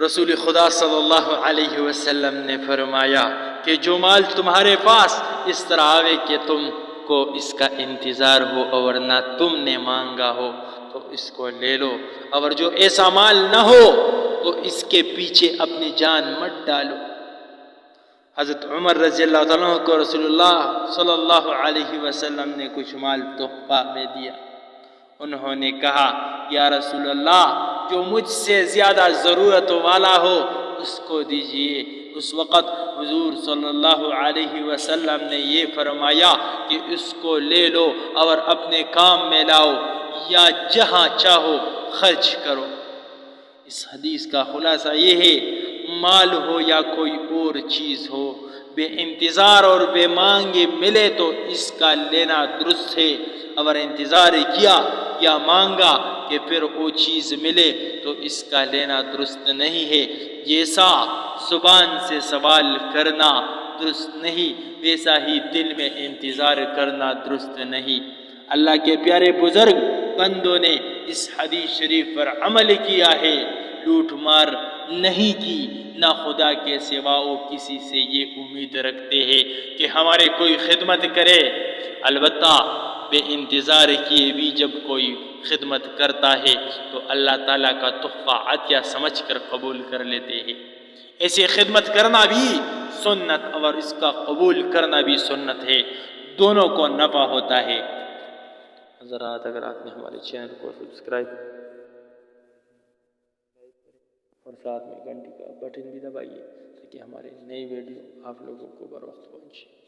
رسول خدا صلی اللہ علیہ وسلم نے فرمایا کہ جو مال تمہارے پاس اس طرح آوے کہ تم کو اس کا انتظار ہو اور نہ تم نے مانگا ہو تو اس کو لے لو، اور جو ایسا مال نہ ہو تو اس کے پیچھے اپنی جان مت ڈالو۔ حضرت عمر رضی اللہ تعالیٰ عنہ کو رسول اللہ صلی اللہ علیہ وسلم نے کچھ مال تحفہ میں دیا۔ انہوں نے کہا یا رسول اللہ، جو مجھ سے زیادہ ضرورت والا ہو اس کو دیجئے۔ اس وقت حضور صلی اللہ علیہ وسلم نے یہ فرمایا کہ اس کو لے لو اور اپنے کام میں لاؤ یا جہاں چاہو خرچ کرو۔ اس حدیث کا خلاصہ یہ ہے، مال ہو یا کوئی اور چیز ہو، بے انتظار اور بے مانگے ملے تو اس کا لینا درست ہے، اور انتظار کیا یا مانگا کہ پھر وہ چیز ملے تو اس کا لینا درست نہیں ہے۔ جیسا زبان سے سوال کرنا درست نہیں، ویسا ہی دل میں انتظار کرنا درست نہیں۔ اللہ کے پیارے بزرگ بندوں نے اس حدیث شریف پر عمل کیا ہے، لوٹ مار نہیں کی، نہ خدا کے سوا وہ کسی سے یہ امید رکھتے ہیں کہ ہمارے کوئی خدمت کرے۔ البتہ بے انتظار کیے بھی جب کوئی خدمت کرتا ہے تو اللہ تعالیٰ کا تحفہ عطیہ سمجھ کر قبول کر لیتے ہیں۔ ایسے خدمت کرنا بھی سنت اور اس کا قبول کرنا بھی سنت ہے، دونوں کو نفع ہوتا ہے۔ حضرات، اگر آپ نے ہمارے چینل کو سبسکرائب اور ساتھ میں گھنٹی کا بٹن بھی دبائیے تاکہ ہمارے نئی ویڈیو آپ لوگوں کو بر وقت پہنچے۔